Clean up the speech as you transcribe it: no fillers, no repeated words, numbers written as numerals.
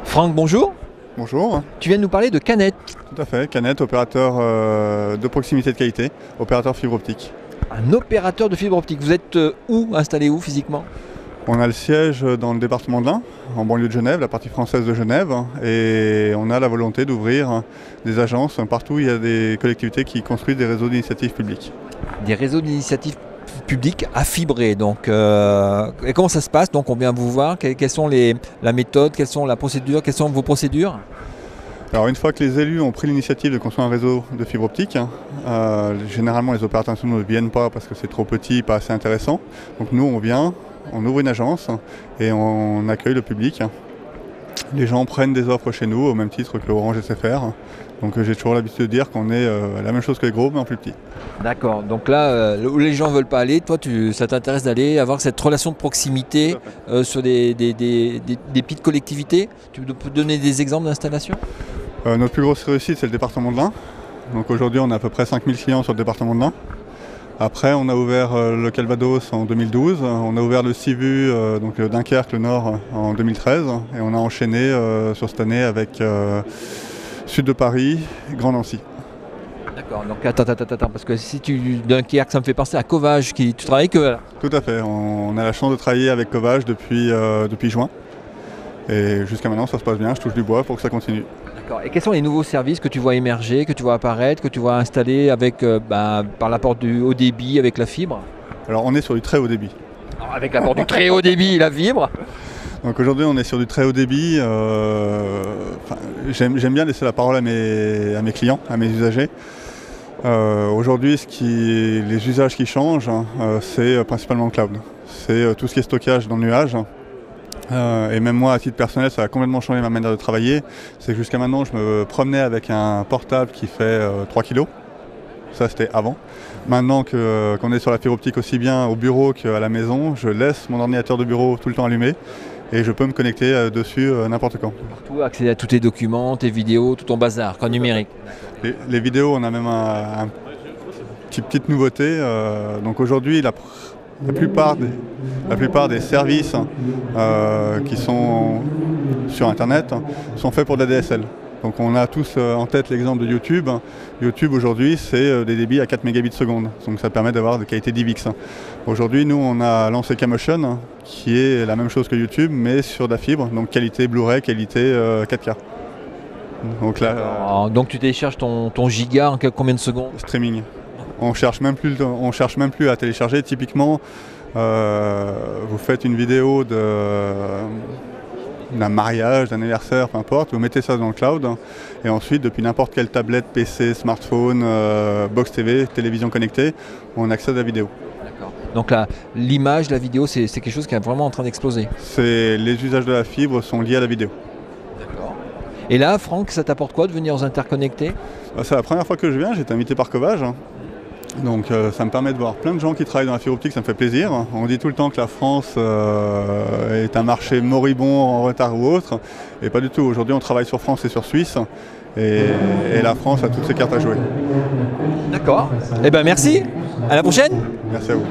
Franck, bonjour. Bonjour. Tu viens de nous parler de Canet. Tout à fait, Canet, opérateur de proximité de qualité, opérateur fibre optique. Un opérateur de fibre optique. Vous êtes où, installé où physiquement? On a le siège dans le département de l'Ain, en banlieue de Genève, la partie française de Genève, et on a la volonté d'ouvrir des agences partout où il y a des collectivités qui construisent des réseaux d'initiatives publiques. Des réseaux d'initiatives publiques à fibrer. Donc, et comment ça se passe? Donc, on vient vous voir. Quelles sont la méthode, quelles sont la procédure, quelles sont vos procédures? Alors une fois que les élus ont pris l'initiative de construire un réseau de fibre optique, généralement les opérateurs nationaux ne viennent pas parce que c'est trop petit, pas assez intéressant. Donc nous on vient, on ouvre une agence et on accueille le public. Les gens prennent des offres chez nous au même titre que Orange SFR. Donc j'ai toujours l'habitude de dire qu'on est la même chose que les gros mais en plus petit. D'accord, donc là où les gens ne veulent pas aller, toi ça t'intéresse d'aller avoir cette relation de proximité sur des petites collectivités. Tu peux donner des exemples d'installation? Notre plus grosse réussite c'est le département de l'Ain. Donc aujourd'hui on a à peu près 5000 clients sur le département de l'Ain. Après on a ouvert le Calvados en 2012, on a ouvert le Sivu, donc Dunkerque, le Nord en 2013 et on a enchaîné sur cette année avec Sud de Paris, Grand Nancy. D'accord, donc attends, parce que si Dunkerque, ça me fait penser à Covage, tu travailles que là. Tout à fait, on a la chance de travailler avec Covage depuis juin. Et jusqu'à maintenant ça se passe bien, je touche du bois pour que ça continue. D'accord, et quels sont les nouveaux services que tu vois émerger, que tu vois apparaître, que tu vois installer avec, par l'apport du haut débit, avec la fibre? Alors on est sur du très haut débit. Alors, avec l'apport du très haut débit et la fibre? Donc aujourd'hui on est sur du très haut débit. J'aime bien laisser la parole à mes clients, à mes usagers. Aujourd'hui les usages qui changent, c'est principalement le cloud. C'est tout ce qui est stockage dans le nuage. Et même moi à titre personnel ça a complètement changé ma manière de travailler. C'est que jusqu'à maintenant je me promenais avec un portable qui fait 3 kg. Ça c'était avant. Maintenant qu'on est sur la fibre optique aussi bien au bureau qu'à la maison, je laisse mon ordinateur de bureau tout le temps allumé. Et je peux me connecter dessus n'importe quand. Partout, accéder à tous tes documents, tes vidéos, tout ton bazar, qu'en numérique. Les vidéos, on a même une petite nouveauté. Donc aujourd'hui, la plupart des services qui sont sur Internet sont faits pour de la DSL. Donc on a tous en tête l'exemple de YouTube. YouTube aujourd'hui c'est des débits à 4 mégabits seconde, donc ça permet d'avoir des qualités DivX. Aujourd'hui nous on a lancé Camotion qui est la même chose que YouTube mais sur de la fibre, donc qualité Blu-ray, qualité 4K. Donc là, donc tu télécharges ton giga en combien de secondes? Streaming. On cherche même plus à télécharger. Typiquement vous faites une vidéo d'un mariage, d'un anniversaire, peu importe, vous mettez ça dans le cloud et ensuite depuis n'importe quelle tablette, PC, smartphone, box TV, télévision connectée, on accède à la vidéo. D'accord. Donc là, l'image, la vidéo, c'est quelque chose qui est vraiment en train d'exploser. Les usages de la fibre sont liés à la vidéo. D'accord. Et là, Franck, ça t'apporte quoi de venir aux interconnectés? C'est la première fois que je viens, j'ai été invité par Covage. Donc ça me permet de voir plein de gens qui travaillent dans la fibre optique, ça me fait plaisir. On dit tout le temps que la France est un marché moribond, en retard ou autre, et pas du tout. Aujourd'hui on travaille sur France et sur Suisse, et la France a toutes ses cartes à jouer. D'accord. Eh bien merci, à la prochaine. Merci à vous.